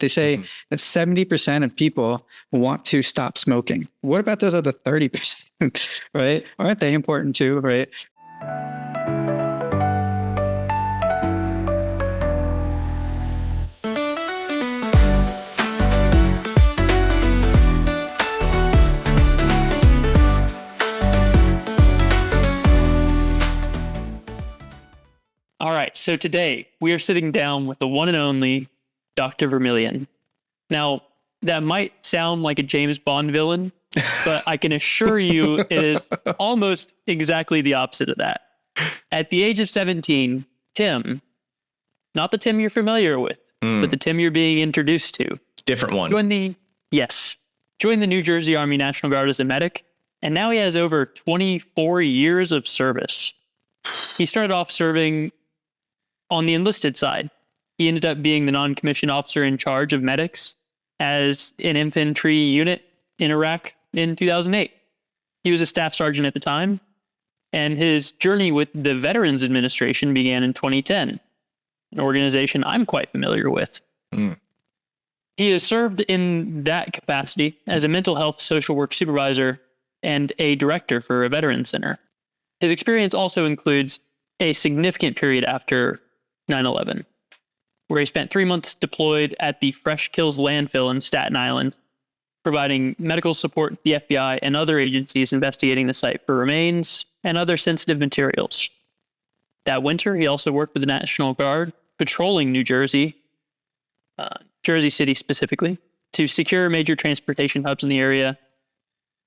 They say that 70% of people want to stop smoking. What about those other 30%? Right? Aren't they important too? Right? All right, so today we are sitting down with the one and only Dr. Vermillion. Now, that might sound like a James Bond villain, but I can assure you it is almost exactly the opposite of that. At the age of 17, Tim, not the Tim you're familiar with, but the Tim you're being introduced to. Different one. Joined the New Jersey Army National Guard as a medic, and now he has over 24 years of service. He started off serving on the enlisted side. He ended up being the non-commissioned officer in charge of medics as an infantry unit in Iraq in 2008. He was a staff sergeant at the time, and his journey with the Veterans Administration began in 2010, an organization I'm quite familiar with. He has served in that capacity as a mental health social work supervisor and a director for a veterans center. His experience also includes a significant period after 9/11, where he spent 3 months deployed at the Fresh Kills landfill in Staten Island, providing medical support to the FBI and other agencies investigating the site for remains and other sensitive materials. That winter, he also worked with the National Guard, patrolling New Jersey, Jersey City specifically, to secure major transportation hubs in the area.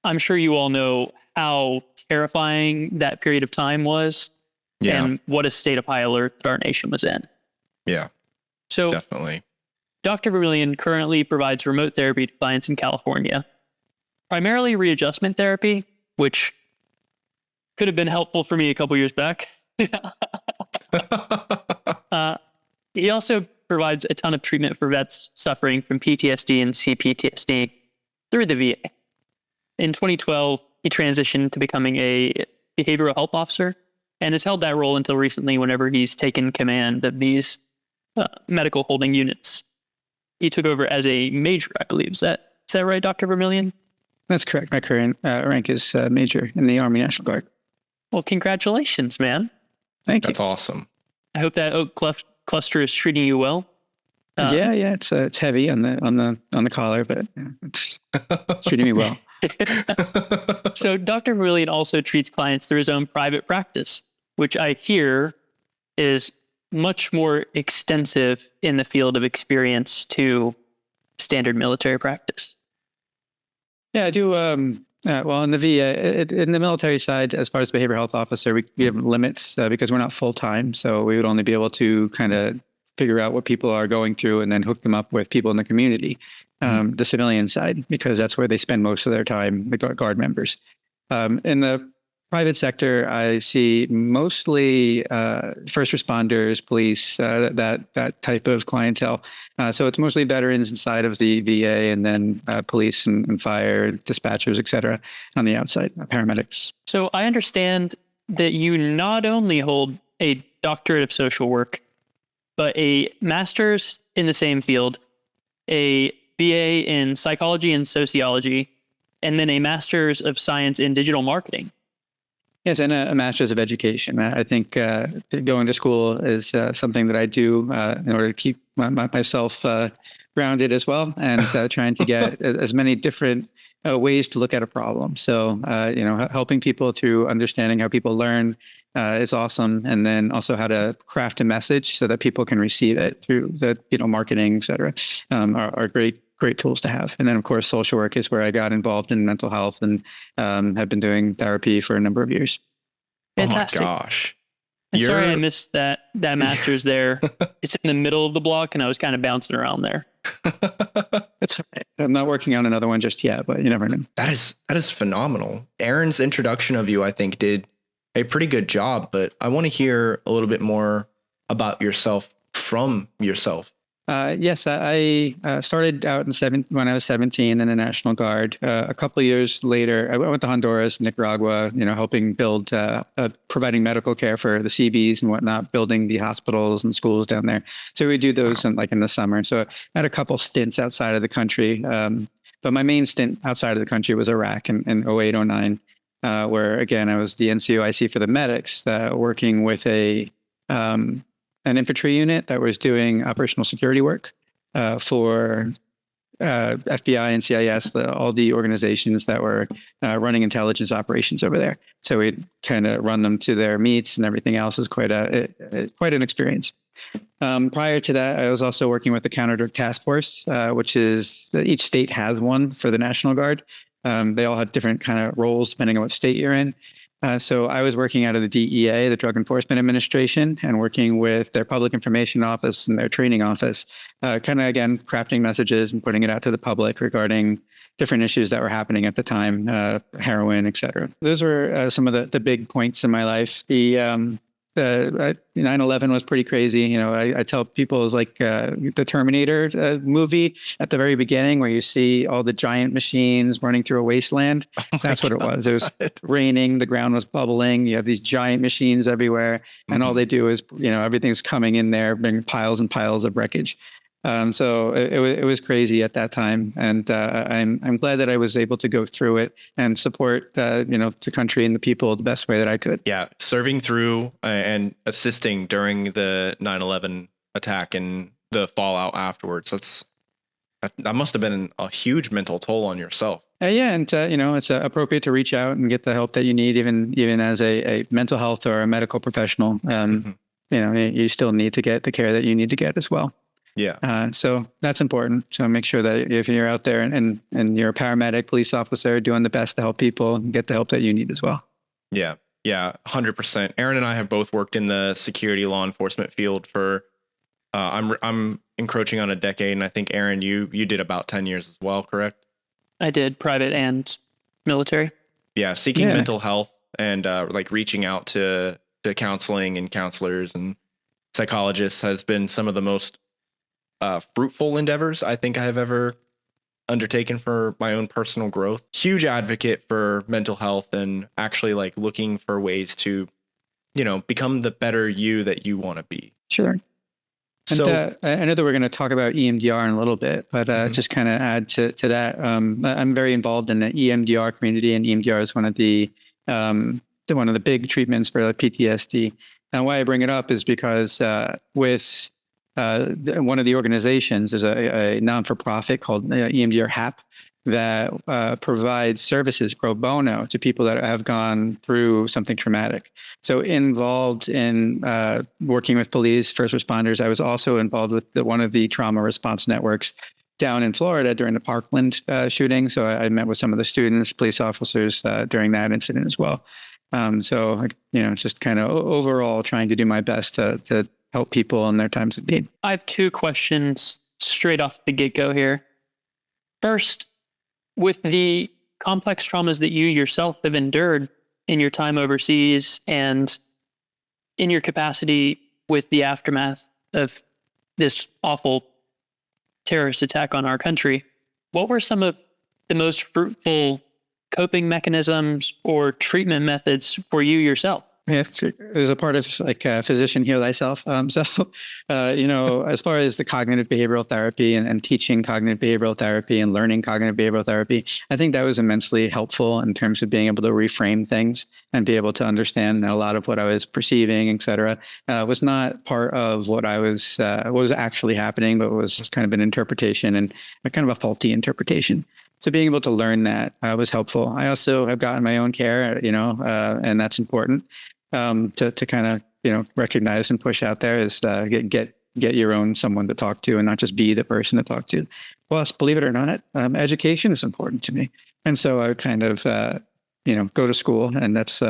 I'm sure you all know how terrifying that period of time was. Yeah. And what a state of high alert that our nation was in. Yeah, so definitely. Dr. Vermillion currently provides remote therapy to clients in California, primarily readjustment therapy, which could have been helpful for me a couple years back. He also provides a ton of treatment for vets suffering from PTSD and CPTSD through the VA. In 2012, he transitioned to becoming a behavioral health officer and has held that role until recently whenever he's taken command of these medical holding units. He took over as a major, I believe. Is that right, Dr. Vermillion? That's correct. My current rank is major in the Army National Guard. Well, congratulations, man. Thank you. That's awesome. I hope that oak cluster is treating you well. Yeah, it's heavy on the collar, but it's treating me well. So Dr. Vermillion also treats clients through his own private practice, which I hear is much more extensive in the field of experience to standard military practice. Yeah, I do. Well, in the VA, in the military side, as far as behavioral health officer, we have limits because we're not full time. So we would only be able to kind of figure out what people are going through and then hook them up with people in the community. The civilian side, because that's where they spend most of their time, the guard members. In the private sector, I see mostly first responders, police, that type of clientele. So it's mostly veterans inside of the VA, and then police and fire, dispatchers, et cetera, on the outside, paramedics. So I understand that you not only hold a doctorate of social work, but a master's in the same field, a BA in psychology and sociology, and then a master's of science in digital marketing. Yes, and a master's of education. I think going to school is something that I do in order to keep myself grounded as well, and trying to get as many different ways to look at a problem. So, helping people through understanding how people learn is awesome, and then also how to craft a message so that people can receive it through the marketing, et cetera, are great tools to have. And then, of course, social work is where I got involved in mental health and have been doing therapy for a number of years. Fantastic. Oh my gosh. Sorry I missed that master's there. It's in the middle of the block, and I was kind of bouncing around there. It's all right. I'm not working on another one just yet, but you never know. That is phenomenal. Aaron's introduction of you, I think, did a pretty good job, but I want to hear a little bit more about yourself from yourself. Yes, I started out when I was 17 in the National Guard. A couple of years later, I went to Honduras, Nicaragua, helping build, providing medical care for the CBs and whatnot, building the hospitals and schools down there. So we do those in the summer. So I had a couple stints outside of the country. But my main stint outside of the country was Iraq in 08, 09, where again, I was the NCOIC for the medics, working with an infantry unit that was doing operational security work for FBI and CIS, all the organizations that were running intelligence operations over there. So we'd kind of run them to their meets, and everything else is quite an experience. Prior to that, I was also working with the Counter Drug Task Force, which is each state has one for the National Guard. They all have different kind of roles depending on what state you're in. So I was working out of the DEA, the Drug Enforcement Administration, and working with their public information office and their training office, kind of, again, crafting messages and putting it out to the public regarding different issues that were happening at the time, heroin, et cetera. Those were some of the big points in my life. The 9/11 was pretty crazy. I tell people it was like the Terminator movie at the very beginning, where you see all the giant machines running through a wasteland. That's what it was. It was raining. The ground was bubbling. You have these giant machines everywhere. And all they do is, everything's coming in there, bringing piles and piles of wreckage. So it was crazy at that time, and I'm glad that I was able to go through it and support the country and the people the best way that I could. Yeah, serving through and assisting during the 9/11 attack and the fallout afterwards. That must have been a huge mental toll on yourself. Yeah, and it's appropriate to reach out and get the help that you need, even as a mental health or a medical professional. You still need to get the care that you need to get as well. Yeah. So that's important. So make sure that if you're out there and you're a paramedic, police officer, doing the best to help people, get the help that you need as well. Yeah. Yeah. 100%. Aaron and I have both worked in the security law enforcement field for, I'm encroaching on a decade. And I think, Aaron, you did about 10 years as well, correct? I did, private and military. Yeah. Seeking mental health and reaching out to counseling and counselors and psychologists has been some of the most fruitful endeavors I think I have ever undertaken for my own personal growth. Huge advocate for mental health and actually looking for ways to, become the better you that you want to be. Sure. And so I know that we're going to talk about EMDR in a little bit, but just kind of add to that. I'm very involved in the EMDR community, and EMDR is one of the big treatments for PTSD. And why I bring it up is because with one of the organizations is a non-for-profit called EMDR HAP that provides services pro bono to people that have gone through something traumatic. So involved in working with police, first responders, I was also involved with one of the trauma response networks down in Florida during the Parkland shooting. So I met with some of the students, police officers during that incident as well. So just kind of overall trying to do my best to help people in their times of need. I have two questions straight off the get-go here. First, with the complex traumas that you yourself have endured in your time overseas and in your capacity with the aftermath of this awful terrorist attack on our country, what were some of the most fruitful coping mechanisms or treatment methods for you yourself? Yeah, there's a part of physician heal thyself. As far as the cognitive behavioral therapy and teaching cognitive behavioral therapy and learning cognitive behavioral therapy, I think that was immensely helpful in terms of being able to reframe things and be able to understand that a lot of what I was perceiving, et cetera, was not part of what was actually happening, but was kind of an interpretation and kind of a faulty interpretation. So being able to learn that was helpful. I also have gotten my own care, and that's important to kind of, recognize and push out there is get your own someone to talk to and not just be the person to talk to. Plus, believe it or not, education is important to me. And so I kind of, go to school, and that's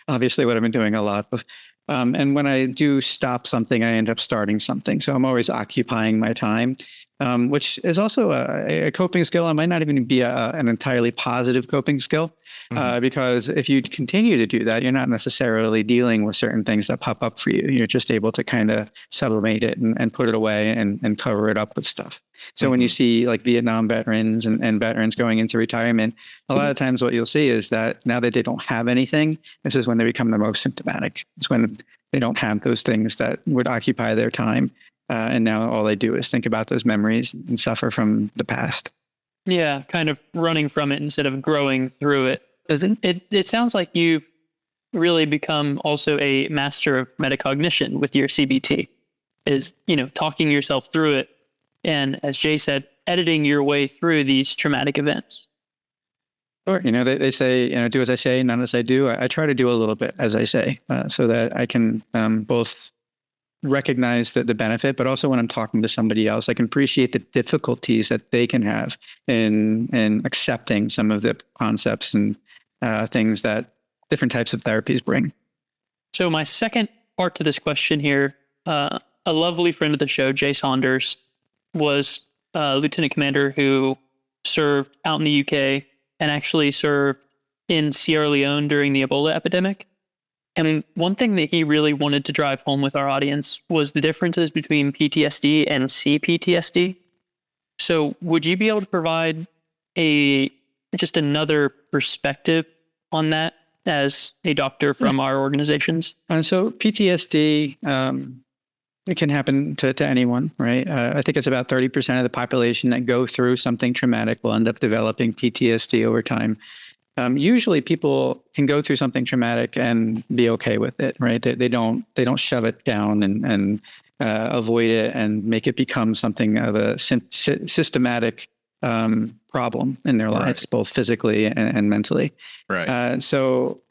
obviously what I've been doing a lot of. And when I do stop something, I end up starting something. So I'm always occupying my time. which is also a coping skill. It might not even be an entirely positive coping skill, because if you continue to do that, you're not necessarily dealing with certain things that pop up for you. You're just able to kind of sublimate it and put it away and cover it up with stuff. So when you see like Vietnam veterans and veterans going into retirement, a lot of times what you'll see is that now that they don't have anything, this is when they become the most symptomatic. It's when they don't have those things that would occupy their time. And now all they do is think about those memories and suffer from the past. Yeah, kind of running from it instead of growing through it. It sounds like you've really become also a master of metacognition with your CBT, is, talking yourself through it. And as Jay said, editing your way through these traumatic events. Sure. They say, do as I say, not as I do. I try to do a little bit as I say, so that I can both recognize the benefit, but also when I'm talking to somebody else, I can appreciate the difficulties that they can have in accepting some of the concepts and things that different types of therapies bring. So my second part to this question here, a lovely friend of the show, Jay Saunders, was a lieutenant commander who served out in the UK and actually served in Sierra Leone during the Ebola epidemic. And one thing that he really wanted to drive home with our audience was the differences between PTSD and CPTSD. So would you be able to provide just another perspective on that as a doctor from our organizations? So PTSD, it can happen to anyone, right? I think it's about 30% of the population that go through something traumatic will end up developing PTSD over time. Usually people can go through something traumatic and be okay with it, right? They don't shove it down and avoid it and make it become something of a systematic problem in their lives, both physically and mentally. Right. So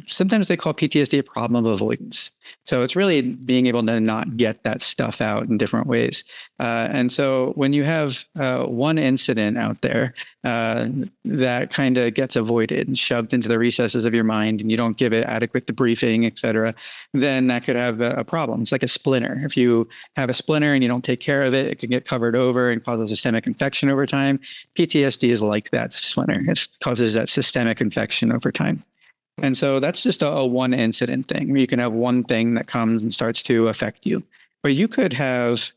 sometimes they call PTSD a problem of avoidance. So it's really being able to not get that stuff out in different ways. And so when you have one incident out there that kind of gets avoided and shoved into the recesses of your mind and you don't give it adequate debriefing, et cetera, then that could have a problem. It's like a splinter. If you have a splinter and you don't take care of it, it can get covered over and cause a systemic infection over time. PTSD is like that splinter. It causes that systemic infection over time. And so that's just a one incident thing where you can have one thing that comes and starts to affect you. But you could have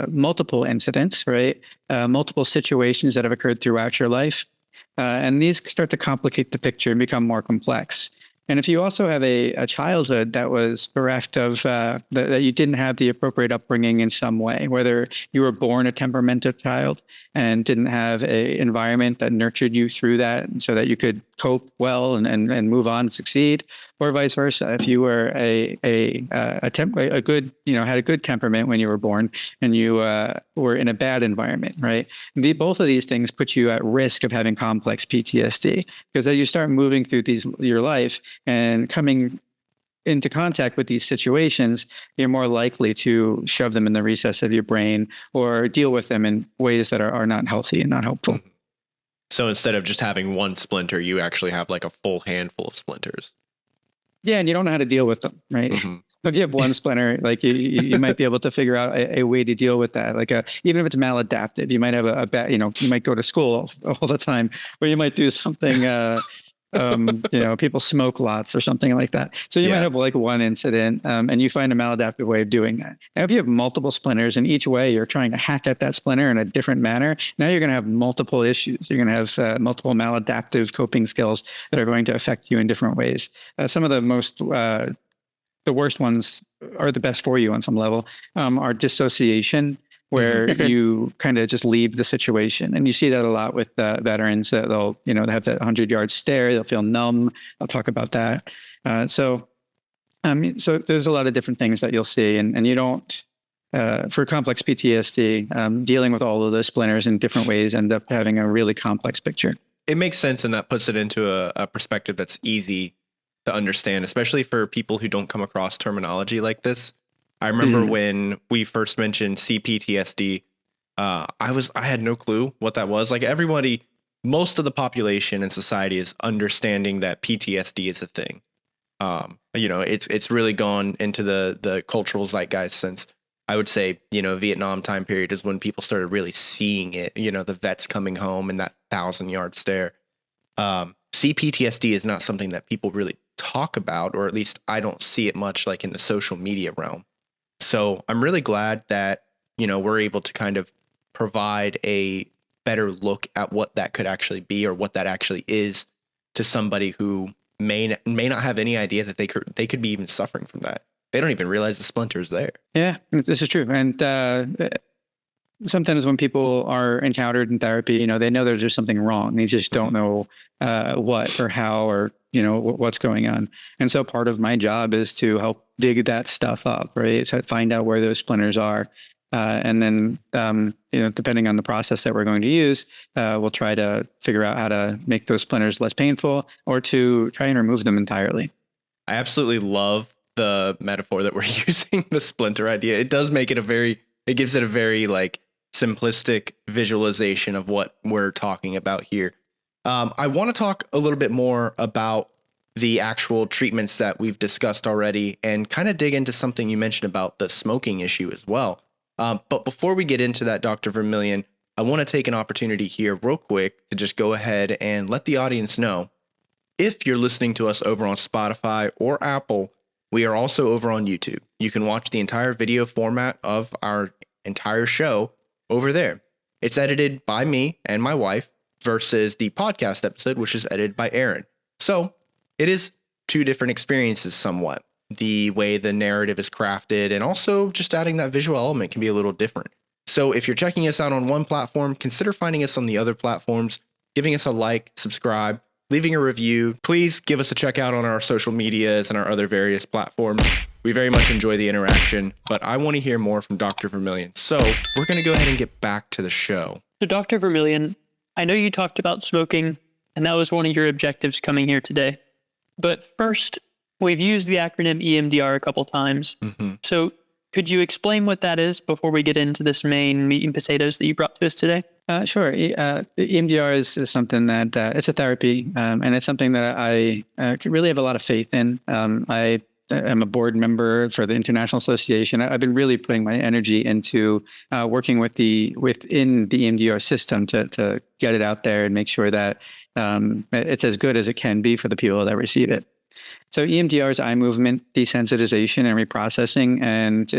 multiple incidents, right? Multiple situations that have occurred throughout your life. And these start to complicate the picture and become more complex. And if you also have a childhood that was bereft of, that you didn't have the appropriate upbringing in some way, whether you were born a temperamental child and didn't have a environment that nurtured you through that so that you could cope well and move on and succeed, or vice versa. If you were a good, had a good temperament when you were born and you were in a bad environment, right? Both of these things put you at risk of having complex PTSD, because as you start moving through your life and coming into contact with these situations, you're more likely to shove them in the recess of your brain or deal with them in ways that are not healthy and not helpful. So instead of just having one splinter, you actually have like a full handful of splinters. Yeah, and you don't know how to deal with them, right? Mm-hmm. If you have one splinter, like you might be able to figure out a way to deal with that. Like even if it's maladaptive, you might have a bad, you might go to school all the time, or you might do something. People smoke lots or something like that. So you might have like one incident, and you find a maladaptive way of doing that. Now, if you have multiple splinters and each way you're trying to hack at that splinter in a different manner, now you're going to have multiple issues. You're going to have multiple maladaptive coping skills that are going to affect you in different ways. Some of the worst ones are the best for you on some level, are dissociation, where you kind of just leave the situation. And you see that a lot with veterans that they'll, have that 100-yard stare, they'll feel numb. I'll talk about that. So there's a lot of different things that you'll see, and you don't, for complex PTSD, dealing with all of those splinters in different ways end up having a really complex picture. It makes sense, and that puts it into a perspective that's easy to understand, especially for people who don't come across terminology like this. I remember when we first mentioned CPTSD, I had no clue what that was. Like everybody, most of the population in society is understanding that PTSD is a thing. It's really gone into the cultural zeitgeist since I would say, Vietnam time period is when people started really seeing it, the vets coming home and that 1,000-yard stare. CPTSD is not something that people really talk about, or at least I don't see it much like in the social media realm. So I'm really glad that, we're able to kind of provide a better look at what that could actually be, or what that actually is, to somebody who may not have any idea that they could be even suffering from that. They don't even realize the splinter's there. Yeah, this is true. And sometimes when people are encountered in therapy, they know there's just something wrong. They just don't know what or how, or what's going on. And so part of my job is to help dig that stuff up, right? So find out where those splinters are. And then, depending on the process that we're going to use, we'll try to figure out how to make those splinters less painful, or to try and remove them entirely. I absolutely love the metaphor that we're using, the splinter idea. It does make it it gives it a very like simplistic visualization of what we're talking about here. I want to talk a little bit more about the actual treatments that we've discussed already, and kind of dig into something you mentioned about the smoking issue as well. But before we get into that, Dr. Vermillion, I want to take an opportunity here real quick to just go ahead and let the audience know, if you're listening to us over on Spotify or Apple, we are also over on YouTube. You can watch the entire video format of our entire show over there. It's edited by me and my wife, versus the podcast episode, which is edited by Aaron. So it is two different experiences somewhat. The way the narrative is crafted, and also just adding that visual element, can be a little different. So if you're checking us out on one platform, consider finding us on the other platforms, giving us a like, subscribe, leaving a review. Please give us a check out on our social medias and our other various platforms. We very much enjoy the interaction, but I want to hear more from Dr. Vermillion. So we're going to go ahead and get back to the show. So Dr. Vermillion, I know you talked about smoking, and that was one of your objectives coming here today. But first, we've used the acronym EMDR a couple times. Mm-hmm. So could you explain what that is before we get into this main meat and potatoes that you brought to us today? Sure. EMDR is something that it's a therapy, and it's something that I really have a lot of faith in. I am a board member for the International Association. I've been really putting my energy into working within the EMDR system to get it out there and make sure that it's as good as it can be for the people that receive it. So EMDR is eye movement desensitization and reprocessing, and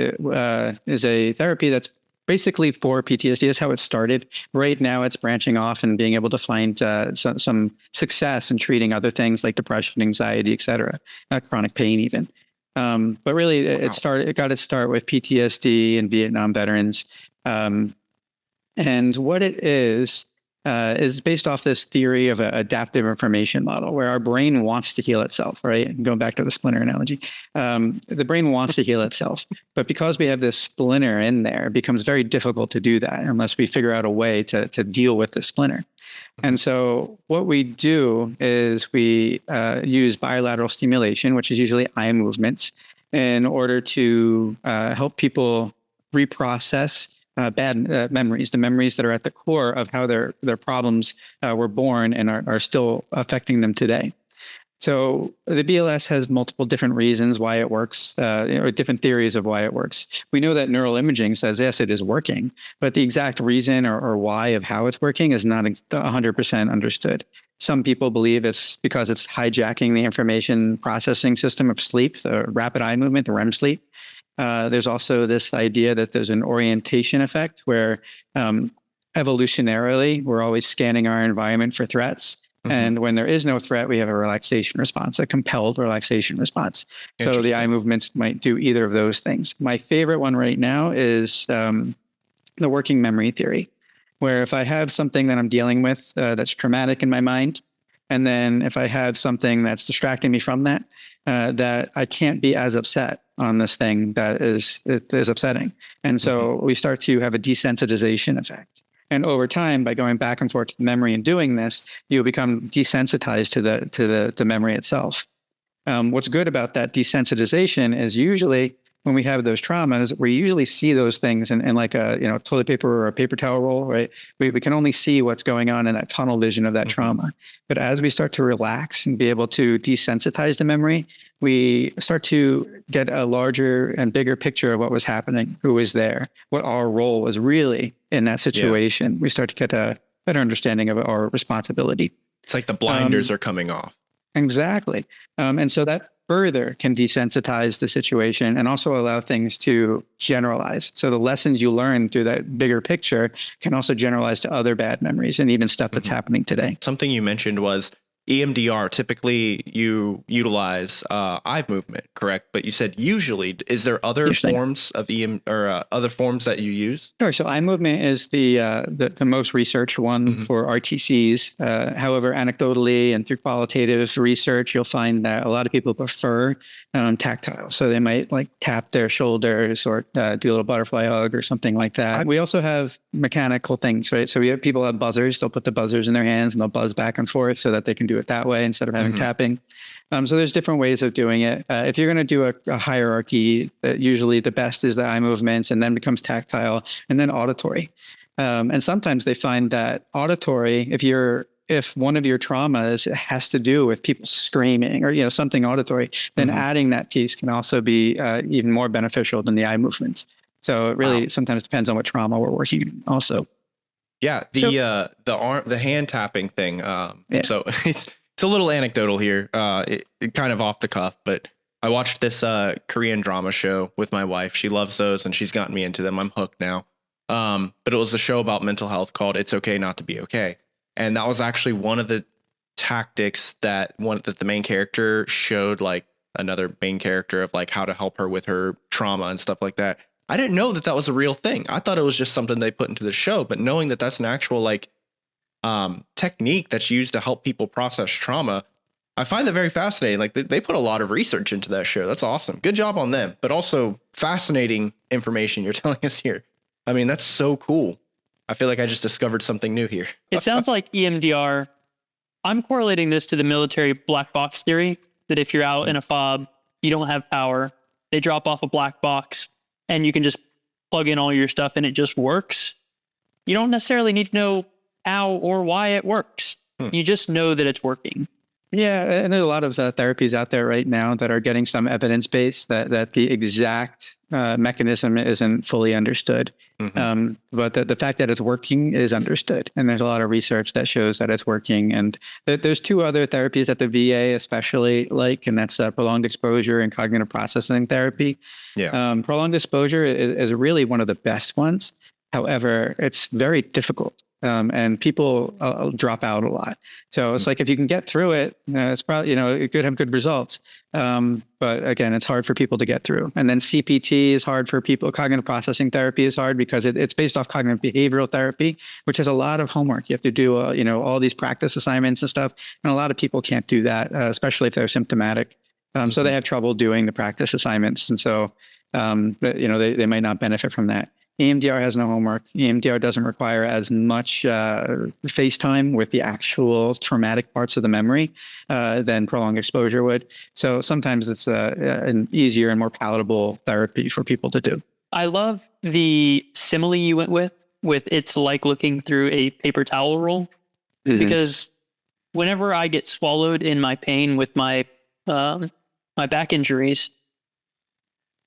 is a therapy that's basically for PTSD. That's how it started. Right now, it's branching off and being able to find some success in treating other things like depression, anxiety, et cetera, chronic pain even. But really, it got its start with PTSD and Vietnam veterans. And what it is based off this theory of an adaptive information model, where our brain wants to heal itself, right? Going back to the splinter analogy, the brain wants to heal itself, but because we have this splinter in there, it becomes very difficult to do that unless we figure out a way to deal with the splinter. And so what we do is we use bilateral stimulation, which is usually eye movements, in order to help people reprocess bad memories, the memories that are at the core of how their problems were born and are still affecting them today. So the BLS has multiple different reasons why it works, or different theories of why it works. We know that neural imaging says, yes, it is working, but the exact reason or why of how it's working is not 100% understood. Some people believe it's because it's hijacking the information processing system of sleep, the rapid eye movement, the REM sleep. There's also this idea that there's an orientation effect where evolutionarily, we're always scanning our environment for threats. Mm-hmm. And when there is no threat, we have a relaxation response, a compelled relaxation response. So the eye movements might do either of those things. My favorite one right now is the working memory theory, where if I have something that I'm dealing with that's traumatic in my mind, and then if I have something that's distracting me from that, that I can't be as upset on this thing that is upsetting. And so we start to have a desensitization effect. And over time, by going back and forth to memory and doing this, you become desensitized to the memory itself. What's good about that desensitization is usually when we have those traumas, we usually see those things in like a, toilet paper or a paper towel roll, right? We can only see what's going on in that tunnel vision of that trauma. But as we start to relax and be able to desensitize the memory, we start to get a larger and bigger picture of what was happening, who was there, what our role was really in that situation. Yeah. We start to get a better understanding of our responsibility. It's like the blinders are coming off. Exactly. And so that further can desensitize the situation and also allow things to generalize. So the lessons you learn through that bigger picture can also generalize to other bad memories and even stuff that's happening today. Something you mentioned was EMDR. Typically you utilize eye movement, correct? But you said usually. Is there other forms of other forms that you use? Sure. So eye movement is the most researched one for RTCs. However, anecdotally and through qualitative research, you'll find that a lot of people prefer tactile. So they might like tap their shoulders or do a little butterfly hug or something like that. We also have mechanical things, right? So we have people have buzzers. They'll put the buzzers in their hands and they'll buzz back and forth so that they can do it that way instead of having tapping. So there's different ways of doing it. If you're going to do a hierarchy, usually the best is the eye movements and then becomes tactile and then auditory. And sometimes they find that auditory, if one of your traumas has to do with people screaming or, something auditory, then adding that piece can also be even more beneficial than the eye movements. So it really sometimes depends on what trauma we're working on also. Yeah. The hand tapping thing. So it's a little anecdotal here. It kind of off the cuff, but I watched this Korean drama show with my wife. She loves those and she's gotten me into them. I'm hooked now. But it was a show about mental health called It's Okay Not to Be Okay. And that was actually one of the tactics that the main character showed like another main character of like how to help her with her trauma and stuff like that. I didn't know that was a real thing. I thought it was just something they put into the show, but knowing that that's an actual like technique that's used to help people process trauma, I find that very fascinating. Like they put a lot of research into that show. That's awesome. Good job on them, but also fascinating information you're telling us here. I mean, that's so cool. I feel like I just discovered something new here. It sounds like EMDR. I'm correlating this to the military black box theory, that if you're out in a fob, you don't have power, they drop off a black box and you can just plug in all your stuff and it just works. You don't necessarily need to know how or why it works. You just know that it's working. Yeah, and there's a lot of therapies out there right now that are getting some evidence base that the exact mechanism isn't fully understood. But the fact that it's working is understood. And there's a lot of research that shows that it's working. And there's two other therapies that the VA especially like, and that's prolonged exposure and cognitive processing therapy. Yeah. Prolonged exposure is really one of the best ones. However, it's very difficult. And people drop out a lot. So it's like, if you can get through it, it's probably, it could have good results. But again, it's hard for people to get through. And then CPT is hard for people. Cognitive processing therapy is hard because it's based off cognitive behavioral therapy, which has a lot of homework. You have to do, all these practice assignments and stuff. And a lot of people can't do that, especially if they're symptomatic. So they have trouble doing the practice assignments. And so, they might not benefit from that. EMDR has no homework. EMDR doesn't require as much face time with the actual traumatic parts of the memory than prolonged exposure would. So sometimes it's an easier and more palatable therapy for people to do. I love the simile you went with it's like looking through a paper towel roll, because whenever I get swallowed in my pain with my back injuries,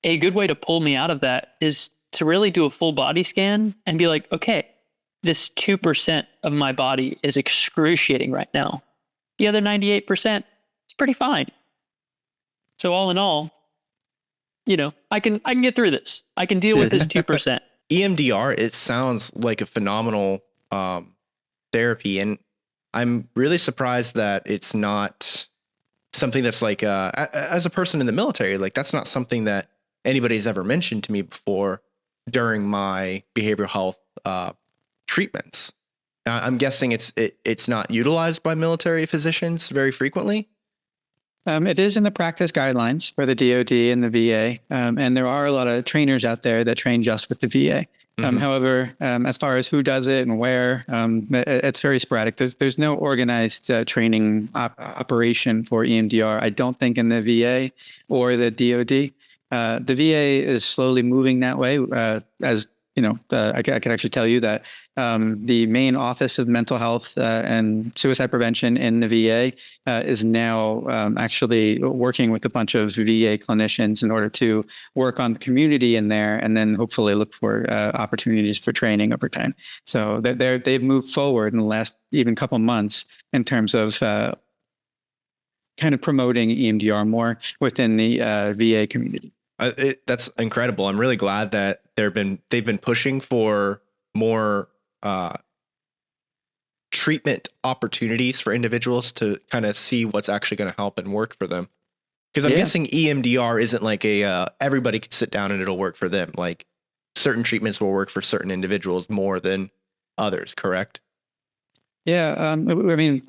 a good way to pull me out of that is to really do a full body scan and be like, okay, this 2% of my body is excruciating right now. The other 98% is pretty fine. So all in all, I can get through this. I can deal with this 2%. EMDR, it sounds like a phenomenal therapy. And I'm really surprised that it's not something that's like, as a person in the military, like that's not something that anybody's ever mentioned to me before during my behavioral health treatments. I'm guessing it's not utilized by military physicians very frequently. It is in the practice guidelines for the DoD and the VA, and there are a lot of trainers out there that train just with the VA. However, as far as who does it and where, it's very sporadic. There's no organized training operation for EMDR, I don't think, in the VA or the DoD. The VA is slowly moving that way. As you know, I can actually tell you that the main office of mental health and suicide prevention in the VA is now actually working with a bunch of VA clinicians in order to work on the community in there, and then hopefully look for opportunities for training over time. So they've moved forward in the last even couple months in terms of kind of promoting EMDR more within the VA community. That's incredible. I'm really glad that they've been pushing for more treatment opportunities for individuals to kind of see what's actually going to help and work for them. Because I'm guessing EMDR isn't like everybody can sit down and it'll work for them. Like certain treatments will work for certain individuals more than others, correct? Yeah. I mean,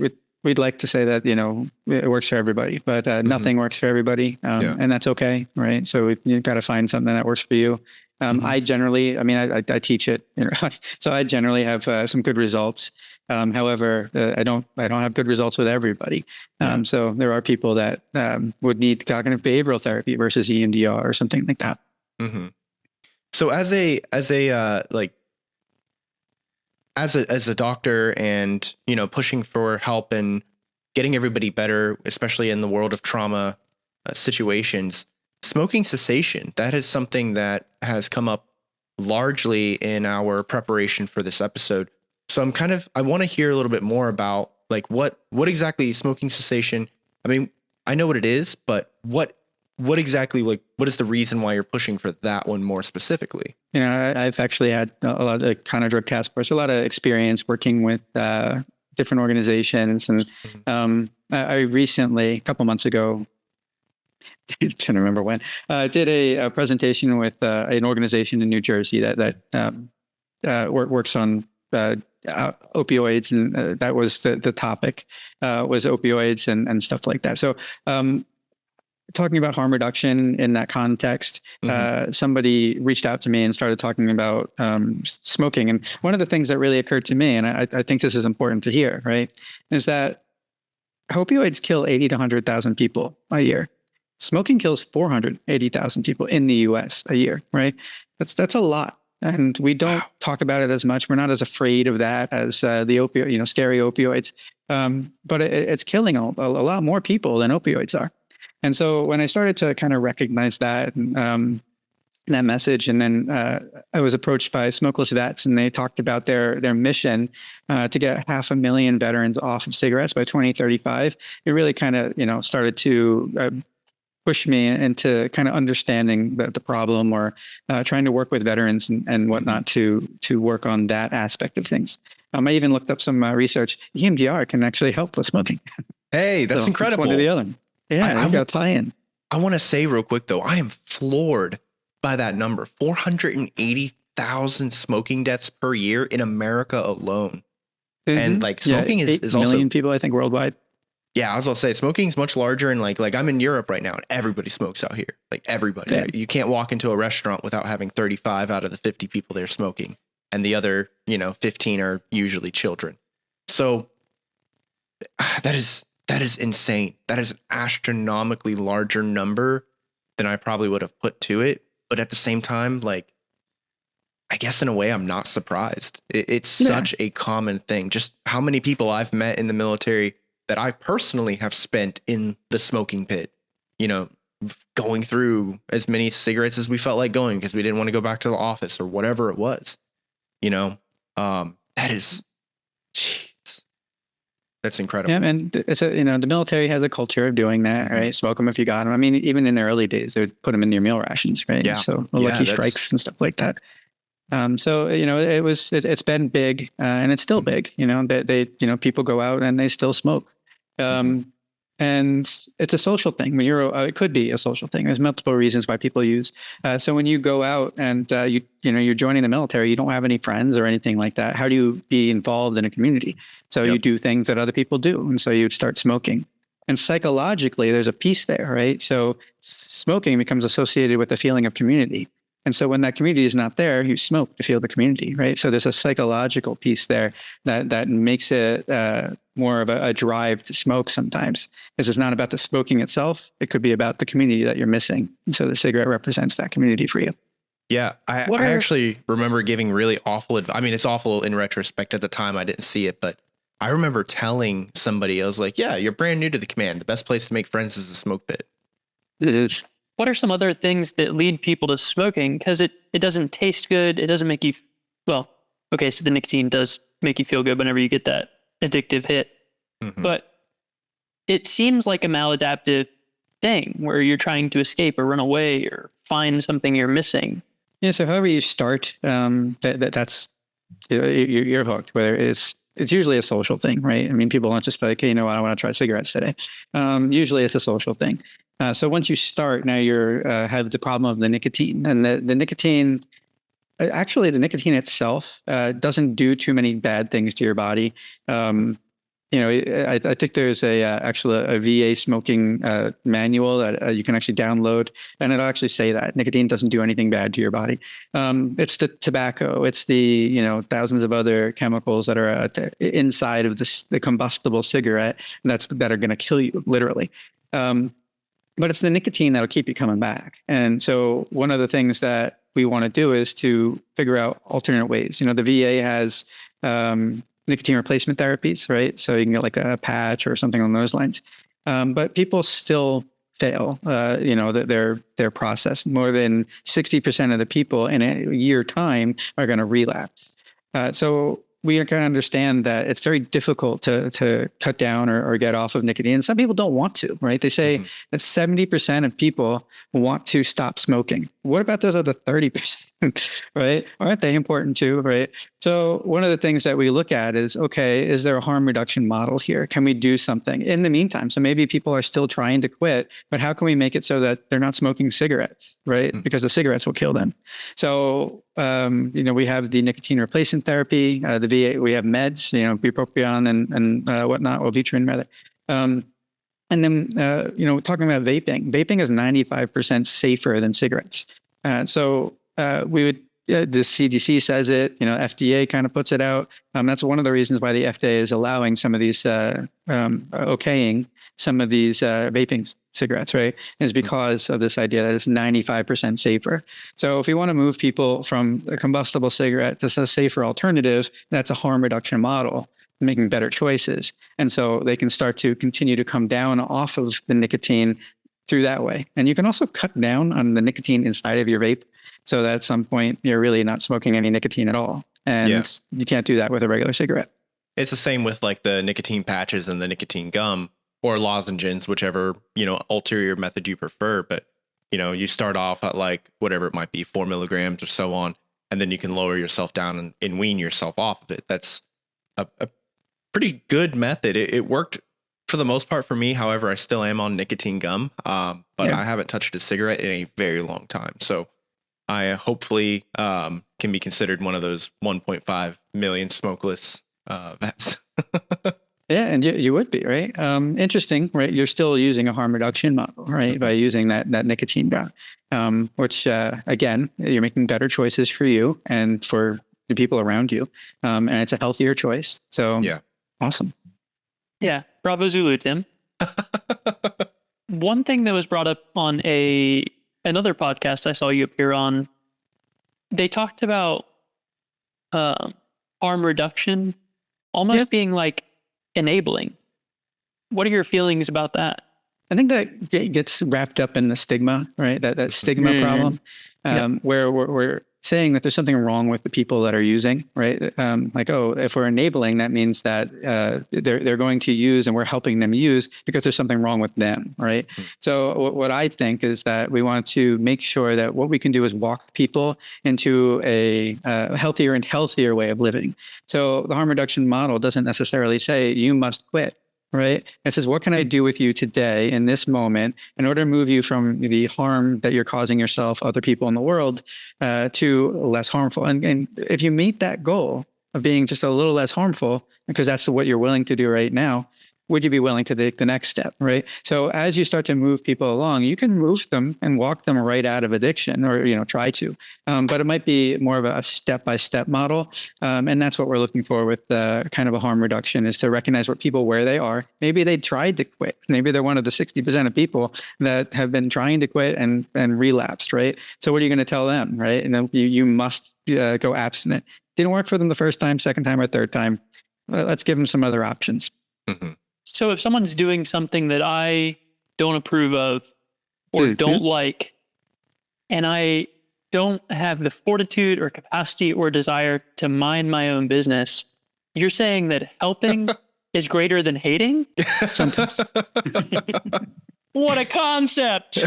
we'd like to say that, it works for everybody, but nothing works for everybody. And that's okay. Right. So you've got to find something that works for you. I generally, I teach it, so I generally have some good results. However, I don't have good results with everybody. So there are people that would need cognitive behavioral therapy versus EMDR or something like that. Mm-hmm. So as a doctor and, pushing for help and getting everybody better, especially in the world of trauma situations, smoking cessation, that is something that has come up largely in our preparation for this episode. So I want to hear a little bit more about like what exactly is smoking cessation? I mean, I know what it is, but what exactly, like, what is the reason why you're pushing for that one more specifically? I've actually had a lot of counter drug task force, a lot of experience working with different organizations. And I recently, a couple months ago, I can't remember when, did a presentation with an organization in New Jersey that works on opioids, and that was the topic, was opioids and stuff like that. So talking about harm reduction in that context, somebody reached out to me and started talking about smoking. And one of the things that really occurred to me, and I think this is important to hear, right, is that opioids kill 80 to 100,000 people a year. Smoking kills 480,000 people in the US a year, right? That's a lot. And we don't talk about it as much. We're not as afraid of that as the opioid, scary opioids. But it's killing a lot more people than opioids are. And so when I started to kind of recognize that, that message, and then I was approached by Smokeless Vets, and they talked about their mission to get 500,000 veterans off of cigarettes by 2035. It really kind of, started to push me into kind of understanding the problem, or trying to work with veterans and whatnot to work on that aspect of things. I even looked up some research. EMDR can actually help with smoking. Hey, that's incredible. One or the other. Yeah, I got tie in. I want to say real quick though, I am floored by that number. 480,000 smoking deaths per year in America alone. And like smoking is 8 also million people, I think, worldwide. Yeah, I was gonna say smoking is much larger, and like I'm in Europe right now, and everybody smokes out here. Like everybody, Yeah. You can't walk into a restaurant without having 35 out of the 50 people there smoking, and the other 15 are usually children. So that is insane. That is an astronomically larger number than I probably would have put to it. But at the same time, like, I guess in a way, I'm not surprised. It's such a common thing. Just how many people I've met in the military that I personally have spent in the smoking pit, going through as many cigarettes as we felt like going because we didn't want to go back to the office or whatever it was, that is, jeez, that's incredible. Yeah, and it's the military has a culture of doing that, right? Smoke them if you got them. I mean, even in the early days, they would put them in your meal rations, right? Yeah. So lucky strikes and stuff like that. So it's been big, and it's still big. They people go out and they still smoke, and it's a social thing. When it could be a social thing. There's multiple reasons why people use. So when you go out and you're joining the military, you don't have any friends or anything like that. How do you be involved in a community? So you do things that other people do, and so you start smoking. And psychologically, there's a piece there, right? So smoking becomes associated with the feeling of community. And so when that community is not there, you smoke to feel the community, right? So there's a psychological piece there that makes it more of a drive to smoke sometimes, because it's not about the smoking itself. It could be about the community that you're missing. And so the cigarette represents that community for you. Yeah, I actually remember giving really awful advice. I mean, it's awful in retrospect. At the time, I didn't see it, but I remember telling somebody, I was like, yeah, you're brand new to the command. The best place to make friends is a smoke pit. It is. What are some other things that lead people to smoking? Because it doesn't taste good. It doesn't make you, well, okay, so the nicotine does make you feel good whenever you get that addictive hit. Mm-hmm. But it seems like a maladaptive thing where you're trying to escape or run away or find something you're missing. Yeah, so however you start, that's you're hooked. Whether it's usually a social thing, right? I mean, people don't just be like, hey, you know what, I want to try cigarettes today. Usually it's a social thing. So once you start, now you're have the problem of the nicotine, and the nicotine. Actually, the nicotine itself doesn't do too many bad things to your body. I think there's actually a VA smoking manual that you can actually download, and it'll actually say that nicotine doesn't do anything bad to your body. It's the tobacco, it's the thousands of other chemicals that are inside of the combustible cigarette that are going to kill you literally. But it's the nicotine that'll keep you coming back. And so one of the things that we want to do is to figure out alternate ways. The VA has nicotine replacement therapies, right? So you can get like a patch or something along those lines. But people still fail, their process. More than 60% of the people in a year time are going to relapse. So we can understand that it's very difficult to cut down or get off of nicotine. And some people don't want to, right? They say that 70% of people want to stop smoking. What about those other 30%, right? Aren't they important too, right? So one of the things that we look at is, okay, is there a harm reduction model here? Can we do something in the meantime? So maybe people are still trying to quit, but how can we make it so that they're not smoking cigarettes, right? Because the cigarettes will kill them. So, we have the nicotine replacement therapy, the VA, we have meds, bupropion and whatnot, Wellbutrin rather. And then, talking about vaping is 95% safer than cigarettes. So we would, the CDC says it, FDA kind of puts it out. That's one of the reasons why the FDA is allowing some of these, okaying some of these vaping cigarettes, right? Is because of this idea that it's 95% safer. So if we want to move people from a combustible cigarette to a safer alternative, that's a harm reduction model, making better choices. And so they can start to continue to come down off of the nicotine through that way. And you can also cut down on the nicotine inside of your vape so that at some point you're really not smoking any nicotine at all. And you can't do that with a regular cigarette. It's the same with like the nicotine patches and the nicotine gum or lozenges, whichever, ulterior method you prefer. But, you start off at like whatever it might be, 4 milligrams or so on, and then you can lower yourself down and wean yourself off of it. That's a pretty good method. It worked for the most part for me. However, I still am on nicotine gum, but I haven't touched a cigarette in a very long time. So I hopefully can be considered one of those 1.5 million smokeless vets. Yeah, and you would be, right? Interesting, right? You're still using a harm reduction model, right? By using that nicotine gum, which, again, you're making better choices for you and for the people around you. And it's a healthier choice. So, awesome. Yeah, bravo Zulu, Tim. One thing that was brought up on another podcast I saw you appear on, they talked about harm reduction almost being like enabling. What are your feelings about that? I think that gets wrapped up in the stigma, right? That stigma problem, where we're saying that there's something wrong with the people that are using, right? If we're enabling, that means that they're going to use and we're helping them use because there's something wrong with them, right? So what I think is that we want to make sure that what we can do is walk people into a healthier and healthier way of living. So the harm reduction model doesn't necessarily say you must quit. Right? It says, what can I do with you today in this moment in order to move you from the harm that you're causing yourself, other people in the world, to less harmful? And if you meet that goal of being just a little less harmful, because that's what you're willing to do right now, would you be willing to take the next step, right? So as you start to move people along, you can move them and walk them right out of addiction, or try to, but it might be more of a step-by-step model, and that's what we're looking for with kind of a harm reduction, is to recognize what people where they are. Maybe they tried to quit. Maybe they're one of the 60% of people that have been trying to quit and relapsed, right? So what are you going to tell them, right? And then you must go abstinent. Didn't work for them the first time, second time, or third time. Let's give them some other options. Mm-hmm. So if someone's doing something that I don't approve of or don't like, and I don't have the fortitude or capacity or desire to mind my own business, you're saying that helping is greater than hating? Sometimes. What a concept.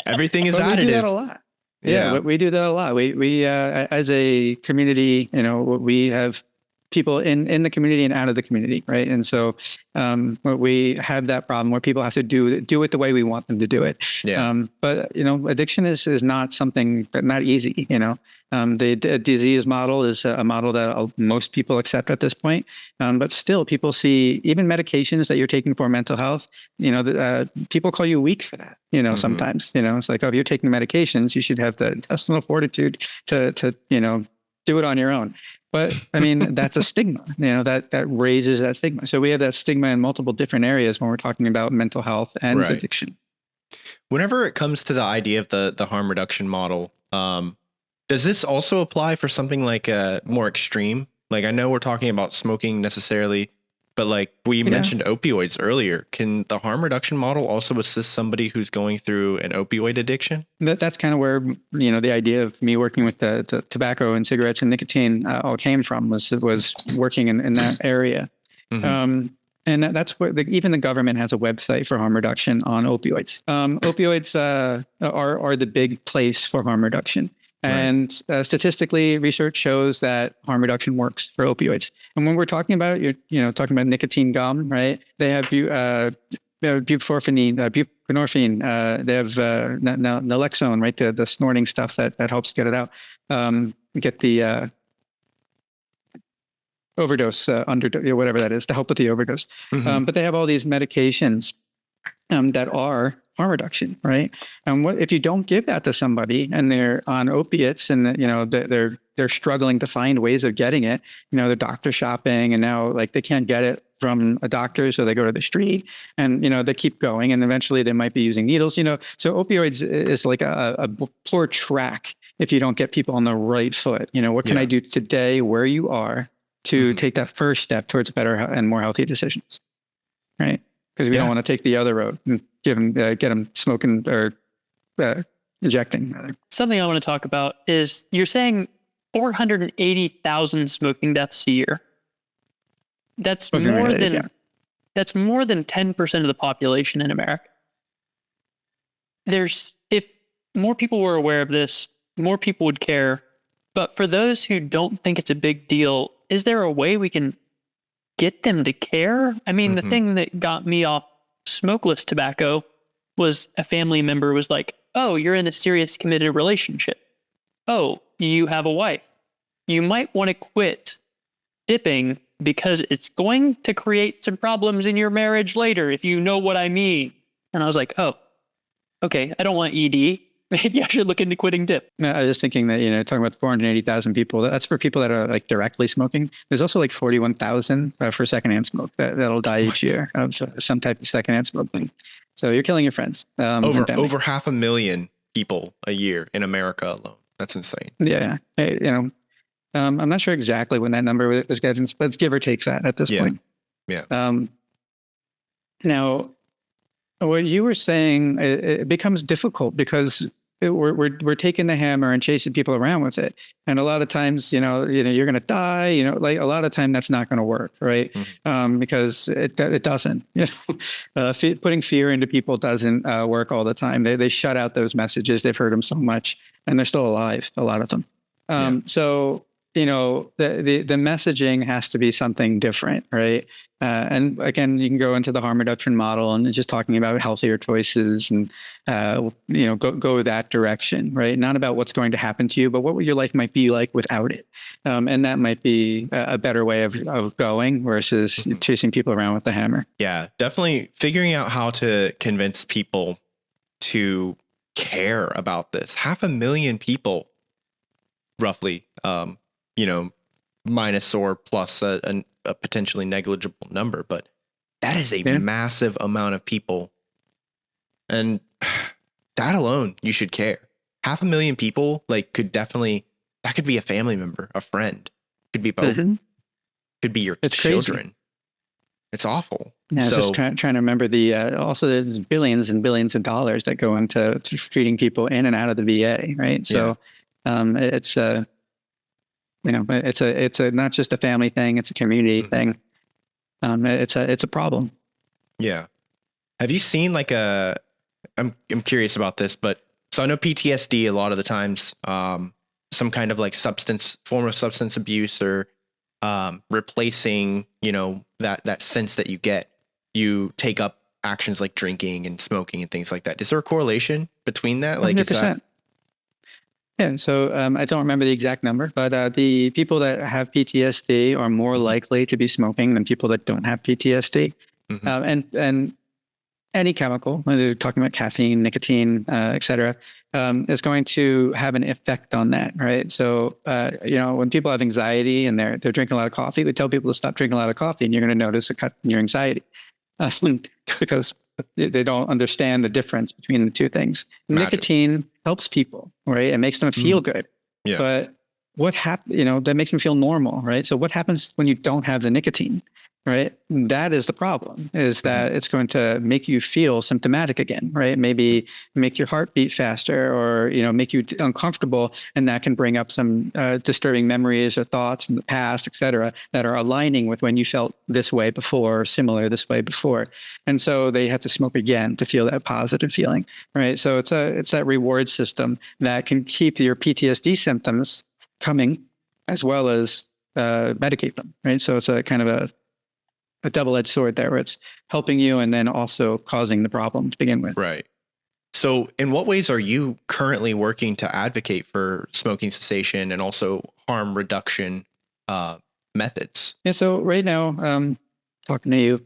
Everything is But additive. we do that a lot. Yeah, we do that a lot. We as a community, we have people in the community and out of the community, right? And so we have that problem where people have to do it the way we want them to do it. Yeah. But addiction is not something not easy. The disease model is a model that most people accept at this point. But still, people see even medications that you're taking for mental health. People call you weak for that. Sometimes it's like, oh, if you're taking medications, you should have the intestinal fortitude to do it on your own. But I mean, that's a stigma, that raises that stigma. So we have that stigma in multiple different areas when we're talking about mental health and Right. addiction. Whenever it comes to the idea of the harm reduction model, does this also apply for something like more extreme? Like, I know we're talking about smoking necessarily, but like we mentioned opioids earlier. Can the harm reduction model also assist somebody who's going through an opioid addiction? That's kind of where, the idea of me working with the tobacco and cigarettes and nicotine all came from, was working in that area. Mm-hmm. And that's where even the government has a website for harm reduction on opioids. Opioids are the big place for harm reduction. And statistically, research shows that harm reduction works for opioids. And when we're talking about, talking about nicotine gum, right? They have buprenorphine, they have naloxone, right? The snorting stuff that helps get it out, get the overdose, whatever that is, to help with the overdose. Mm-hmm. But they have all these medications that are harm reduction, right? And what if you don't give that to somebody and they're on opiates and they're struggling to find ways of getting it? They're doctor shopping, and now like they can't get it from a doctor, so they go to the street, and they keep going, and eventually they might be using needles. So opioids is like a poor track if you don't get people on the right foot. What can I do today, where you are, to take that first step towards better and more healthy decisions, right? Because we don't want to take the other road and get them smoking or injecting. Rather. Something I want to talk about is, you're saying 480,000 smoking deaths a year. That's that's more than 10% of the population in America. If more people were aware of this, more people would care. But for those who don't think it's a big deal, is there a way we can get them to care? I mean, the thing that got me off smokeless tobacco was a family member was like, oh, you're in a serious committed relationship. Oh, you have a wife. You might want to quit dipping because it's going to create some problems in your marriage later, if you know what I mean. And I was like, oh, okay, I don't want ED. Maybe I should look into quitting dip. I was just thinking that, talking about 480,000 people, that's for people that are like directly smoking. There's also like 41,000 for secondhand smoke that'll die each year of some type of secondhand smoking. So you're killing your friends. Over 500,000 people a year in America alone. That's insane. Yeah. I'm not sure exactly when that number was getting, but let's give or take that at this point. Yeah. Now, what you were saying, it becomes difficult because we're taking the hammer and chasing people around with it, and a lot of times, you're going to die. Like a lot of time, that's not going to work, right? Because it doesn't. Putting fear into people doesn't work all the time. They shut out those messages. They've heard them so much, and they're still alive. A lot of them. So the messaging has to be something different, right? And again, you can go into the harm reduction model and just talking about healthier choices and, go that direction, right? Not about what's going to happen to you, but what your life might be like without it. And that might be a better way of going versus chasing people around with the hammer. Yeah, definitely figuring out how to convince people to care about this. 500,000 people, roughly, minus or plus a potentially negligible number, but that is a massive amount of people. And that alone, you should care. 500,000 people, like, that could be a family member, a friend, could be both, could be your children. Crazy. It's awful. Yeah, so, just trying to remember also there's billions and billions of dollars that go into treating people in and out of the VA, right? So it's it's not just a family thing; it's a community thing. It's a problem. Yeah. Have you seen I'm curious about this, but so I know PTSD a lot of the times, some kind of like form of substance abuse or replacing, that sense that you get, you take up actions like drinking and smoking and things like that. Is there a correlation between that? Like, 100%. Yeah. So I don't remember the exact number, but the people that have PTSD are more likely to be smoking than people that don't have PTSD. And any chemical, when they're talking about caffeine, nicotine, et cetera, is going to have an effect on that, right? So, when people have anxiety and they're drinking a lot of coffee, we tell people to stop drinking a lot of coffee and you're going to notice a cut in your anxiety because they don't understand the difference between the two things. Magic. Nicotine helps people, right? It makes them feel good. Yeah. But what happens, that makes them feel normal, right? So what happens when you don't have the nicotine? Right. That is the problem, is that it's going to make you feel symptomatic again, right? Maybe make your heart beat faster or, make you uncomfortable. And that can bring up some disturbing memories or thoughts from the past, et cetera, that are aligning with when you felt this way before, or similar this way before. And so they have to smoke again to feel that positive feeling, right? So it's that reward system that can keep your PTSD symptoms coming as well as medicate them, right? So it's a kind of a double-edged sword there where it's helping you and then also causing the problem to begin with. Right. So in what ways are you currently working to advocate for smoking cessation and also harm reduction methods? Yeah. So right now, talking to you,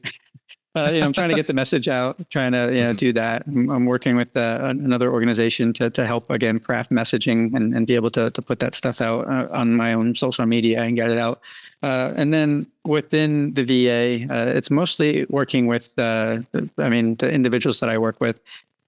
I'm trying to get the message out, trying to do that. I'm working with another organization to help, again, craft messaging and be able to put that stuff out on my own social media and get it out. And then within the VA, it's mostly working with, the individuals that I work with.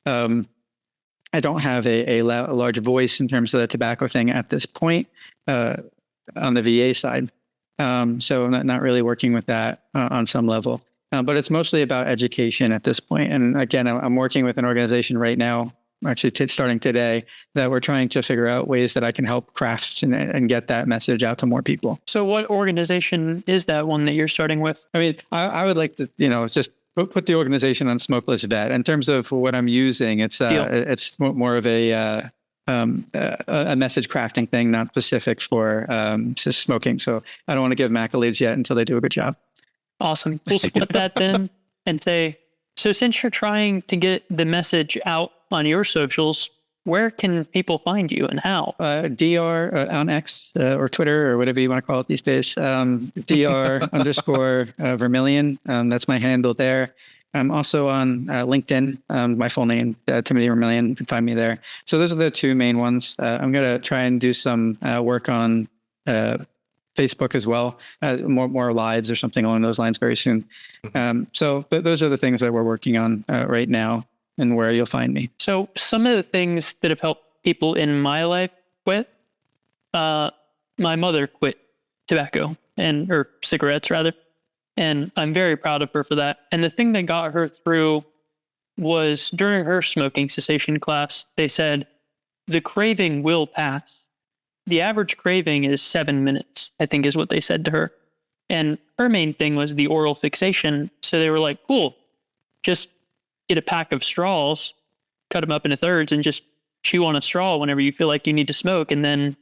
I don't have a large voice in terms of the tobacco thing at this point on the VA side. So I'm not really working with that on some level. But it's mostly about education at this point. And again, I'm working with an organization right now, actually starting today, that we're trying to figure out ways that I can help craft and get that message out to more people. So what organization is that one that you're starting with? I mean, I would like to, just put the organization on Smokeless Vet. In terms of what I'm using, it's more of a message crafting thing, not specific for just smoking. So I don't want to give them accolades yet until they do a good job. Awesome. We'll split that then and say, so since you're trying to get the message out on your socials, where can people find you and how? DR on X or Twitter or whatever you want to call it these days. DR _ Vermillion. That's my handle there. I'm also on LinkedIn. My full name, Timothy Vermillion. You can find me there. So those are the two main ones. I'm going to try and do some work on Facebook as well, more lives or something along those lines very soon. So those are the things that we're working on right now and where you'll find me. So some of the things that have helped people in my life quit, my mother quit tobacco or cigarettes rather. And I'm very proud of her for that. And the thing that got her through was during her smoking cessation class, they said, the craving will pass. The average craving is 7 minutes, I think is what they said to her. And her main thing was the oral fixation. So they were like, cool, just get a pack of straws, cut them up into thirds and just chew on a straw whenever you feel like you need to smoke. And then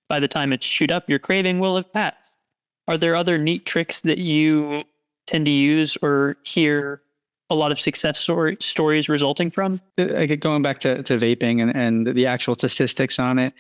by the time it's chewed up, your craving will have passed. Are there other neat tricks that you tend to use or hear a lot of success stories resulting from? I get going back to vaping and the actual statistics on it.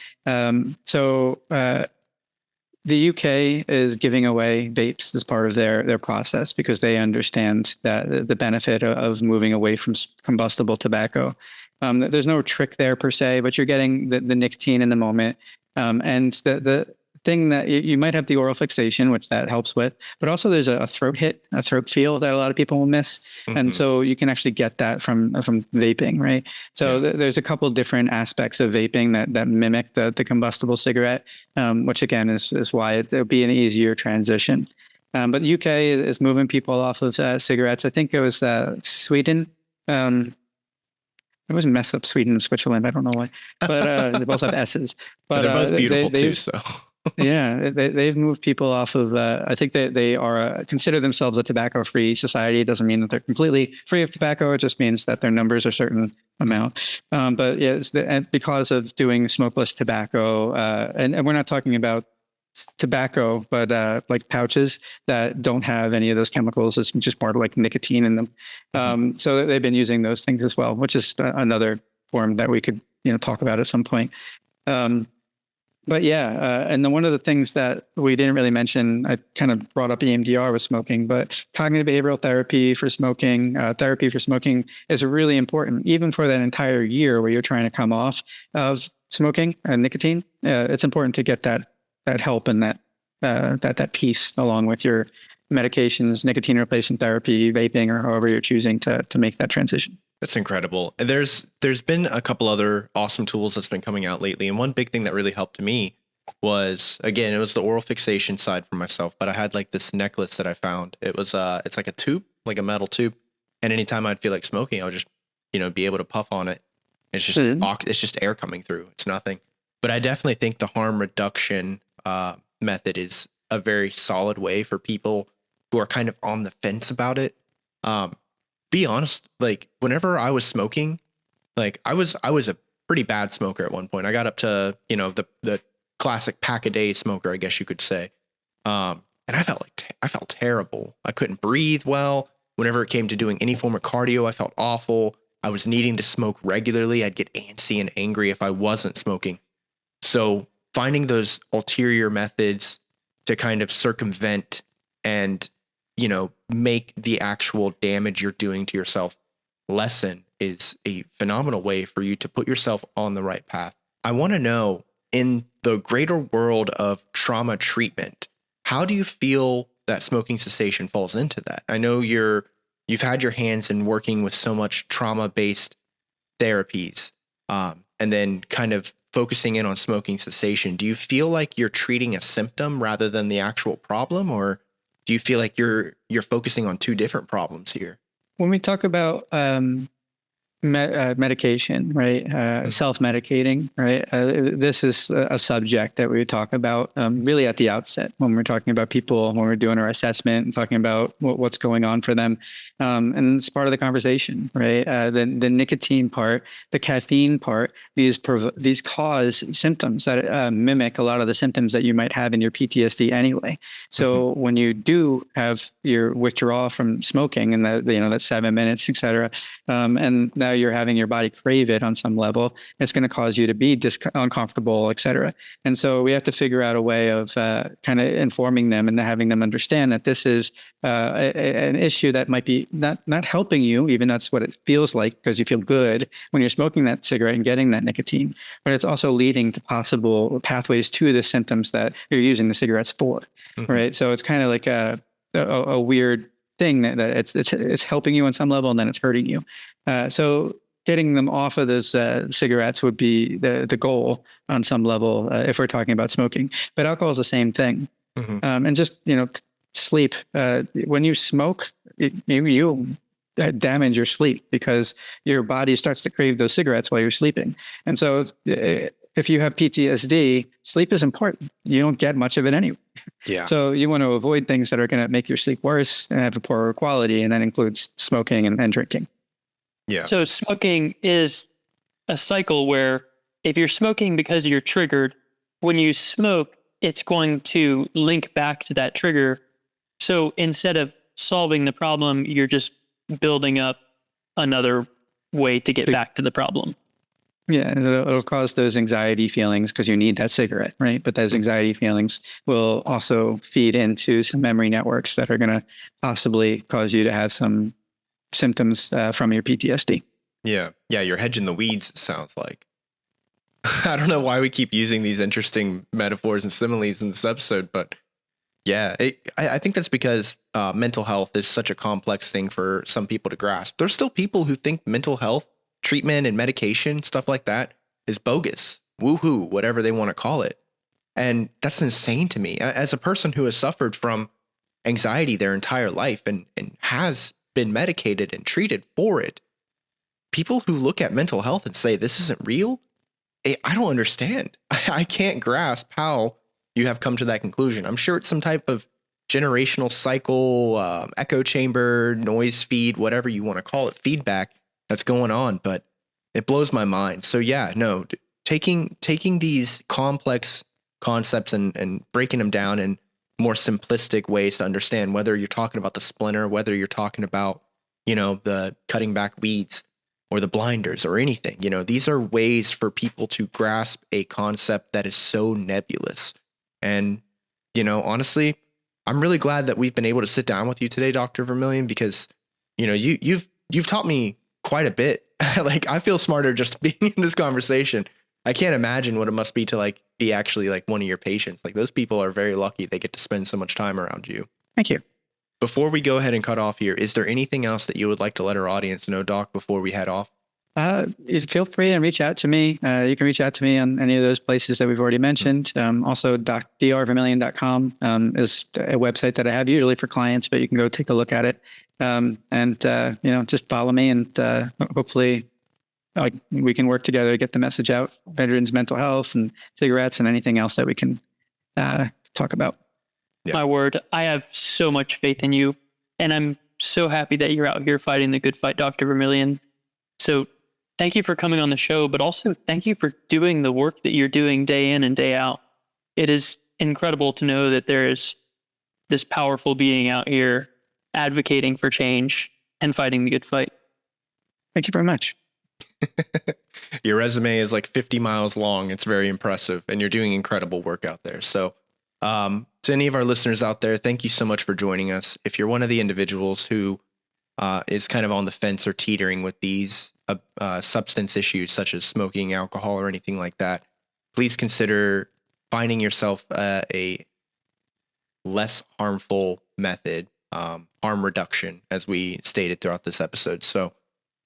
The UK is giving away vapes as part of their process because they understand that the benefit of moving away from combustible tobacco. There's no trick there per se, but you're getting the nicotine in the moment. And the thing that you might have the oral fixation, which that helps with, but also there's a throat hit, a throat feel that a lot of people will miss. And so you can actually get that from vaping, right? So there's a couple different aspects of vaping that mimic the combustible cigarette, which again is why it'll be an easier transition. But the UK is moving people off of cigarettes. I think it was Sweden. It wasn't mess up Sweden and Switzerland. I don't know why, but they both have S's. But they're both beautiful too. So yeah, they've moved people off of. I think they are consider themselves a tobacco-free society. It doesn't mean that they're completely free of tobacco. It just means that their numbers are a certain amount. But yeah, and because of doing smokeless tobacco, and we're not talking about tobacco, but like pouches that don't have any of those chemicals. It's just part of like nicotine in them. So they've been using those things as well, which is another form that we could talk about at some point. But yeah, and then one of the things that we didn't really mention, I kind of brought up EMDR with smoking, but cognitive behavioral therapy for smoking is really important, even for that entire year where you're trying to come off of smoking and nicotine. It's important to get that help and that piece along with your medications, nicotine replacement therapy, vaping, or however you're choosing to make that transition. That's incredible. And there's been a couple other awesome tools that's been coming out lately. And one big thing that really helped me was, again, it was the oral fixation side for myself, but I had like this necklace that I found. It was it's like a tube, like a metal tube. And anytime I'd feel like smoking, I would just, be able to puff on it. It's just it's just air coming through. It's nothing. But I definitely think the harm reduction method is a very solid way for people who are kind of on the fence about it. Be honest, like whenever I was smoking, like I was a pretty bad smoker at one point. I got up to, the classic pack a day smoker, I guess you could say. And I felt terrible. I couldn't breathe well. Whenever it came to doing any form of cardio, I felt awful. I was needing to smoke regularly. I'd get antsy and angry if I wasn't smoking. So finding those ulterior methods to kind of circumvent and, make the actual damage you're doing to yourself lessen is a phenomenal way for you to put yourself on the right path. I want to know, in the greater world of trauma treatment, how do you feel that smoking cessation falls into that? I know you've had your hands in working with so much trauma-based therapies, and then kind of focusing in on smoking cessation. Do you feel like you're treating a symptom rather than the actual problem, or do you feel like you're focusing on two different problems here? When we talk about medication, right? Self-medicating, right? This is a subject that we would talk about really at the outset when we're talking about people, when we're doing our assessment and talking about what's going on for them. And it's part of the conversation, right? The nicotine part, the caffeine part, these cause symptoms that mimic a lot of the symptoms that you might have in your PTSD anyway. So when you do have your withdrawal from smoking and that 7 minutes, et cetera, and now you're having your body crave it on some level, it's going to cause you to be uncomfortable, et cetera. And so we have to figure out a way of kind of informing them and having them understand that this is an issue that might be not helping you, even that's what it feels like because you feel good when you're smoking that cigarette and getting that nicotine, but it's also leading to possible pathways to the symptoms that you're using the cigarettes for, right? So it's kind of like a weird thing that it's helping you on some level and then it's hurting you. So getting them off of those cigarettes would be the goal on some level if we're talking about smoking. But alcohol is the same thing. And just, sleep. When you smoke, you damage your sleep because your body starts to crave those cigarettes while you're sleeping. And so if you have PTSD, sleep is important. You don't get much of it anyway. Yeah. So you want to avoid things that are going to make your sleep worse and have a poorer quality, and that includes smoking and drinking. Yeah. So smoking is a cycle where if you're smoking because you're triggered, when you smoke, it's going to link back to that trigger. So instead of solving the problem, you're just building up another way to get back to the problem. Yeah, and it'll cause those anxiety feelings because you need that cigarette, right? But those anxiety feelings will also feed into some memory networks that are going to possibly cause you to have some symptoms from your PTSD. Yeah. Yeah. You're hedging the weeds, sounds like. I don't know why we keep using these interesting metaphors and similes in this episode, but yeah, I think that's because mental health is such a complex thing for some people to grasp. There's still people who think mental health treatment and medication, stuff like that, is bogus, woohoo, whatever they want to call it. And that's insane to me. As a person who has suffered from anxiety their entire life and has been medicated and treated for it, people who look at mental health and say this isn't real, I don't understand. I can't grasp how you have come to that conclusion. I'm sure it's some type of generational cycle, echo chamber, noise feed, whatever you want to call it, feedback that's going on, but it blows my mind. So yeah, no, taking these complex concepts and breaking them down in more simplistic ways to understand, whether you're talking about the splinter, whether you're talking about, the cutting back weeds or the blinders or anything, these are ways for people to grasp a concept that is so nebulous. And, honestly, I'm really glad that we've been able to sit down with you today, Dr. Vermillion, because, you've taught me quite a bit. Like, I feel smarter just being in this conversation. I can't imagine what it must be to be actually one of your patients. Like, those people are very lucky they get to spend so much time around you. Thank you. Before we go ahead and cut off here, is there anything else that you would like to let our audience know, Doc, before we head off? Feel free and reach out to me. You can reach out to me on any of those places that we've already mentioned. Also, drvermillion.com is a website that I have usually for clients, but you can go take a look at it. Just follow me, and hopefully we can work together to get the message out. Veterans' mental health and cigarettes and anything else that we can talk about. Yeah. My word, I have so much faith in you, and I'm so happy that you're out here fighting the good fight, Dr. Vermillion. So thank you for coming on the show, but also thank you for doing the work that you're doing day in and day out. It is incredible to know that there is this powerful being out here advocating for change and fighting the good fight. Thank you very much. Your resume is 50 miles long. It's very impressive, and you're doing incredible work out there. So to any of our listeners out there, thank you so much for joining us. If you're one of the individuals who is kind of on the fence or teetering with these substance issues such as smoking, alcohol, or anything like that, please consider finding yourself a less harmful method, harm reduction, as we stated throughout this episode. So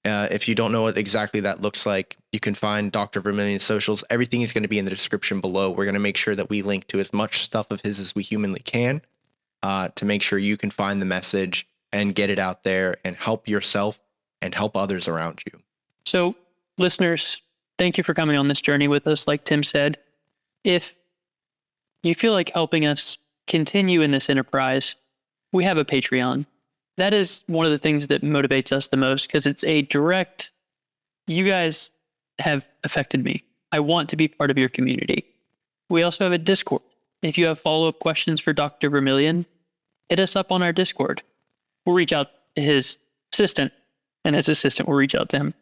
if you don't know what exactly that looks like, you can find Dr. Vermillion's socials. Everything is going to be in the description below. We're going to make sure that we link to as much stuff of his as we humanly can to make sure you can find the message and get it out there and help yourself and help others around you. So, listeners, thank you for coming on this journey with us. Like Tim said, if you feel like helping us continue in this enterprise, we have a Patreon. That is one of the things that motivates us the most, because it's a direct, you guys have affected me. I want to be part of your community. We also have a Discord. If you have follow-up questions for Dr. Vermillion, hit us up on our Discord. We'll reach out to his assistant, and his assistant will reach out to him.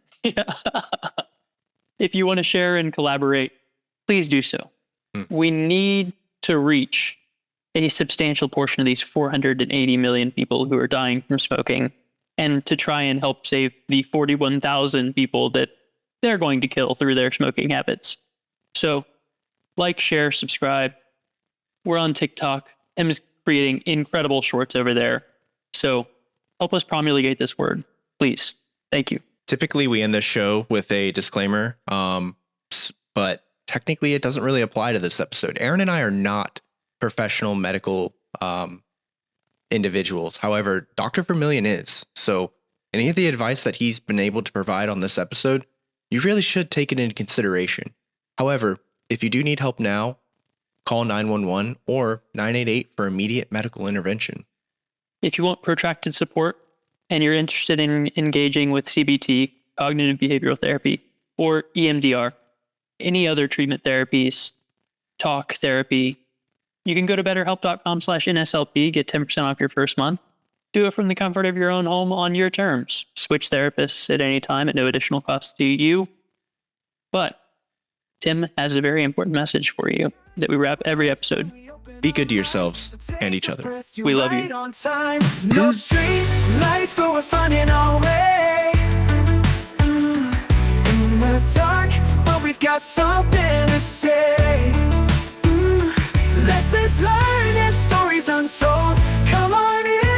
If you want to share and collaborate, please do so. We need to reach a substantial portion of these 480 million people who are dying from smoking, and to try and help save the 41,000 people that they're going to kill through their smoking habits. So, share, subscribe. We're on TikTok. Tim's creating incredible shorts over there. So help us promulgate this word, please. Thank you. Typically, we end this show with a disclaimer, but technically it doesn't really apply to this episode. Aaron and I are not professional medical individuals. However, Dr. Vermillion is. So any of the advice that he's been able to provide on this episode, you really should take it into consideration. However, if you do need help now, call 911 or 988 for immediate medical intervention. If you want protracted support and you're interested in engaging with CBT, cognitive behavioral therapy, or EMDR, any other treatment therapies, talk therapy, you can go to betterhelp.com/NSLP, get 10% off your first month. Do it from the comfort of your own home on your terms. Switch therapists at any time at no additional cost to you. But Tim has a very important message for you that we wrap every episode. Be good to yourselves and each other. We love you. No street lights, but we're finding our way. In the dark, but we've got something to say. Lessons learned and stories untold. Come on in.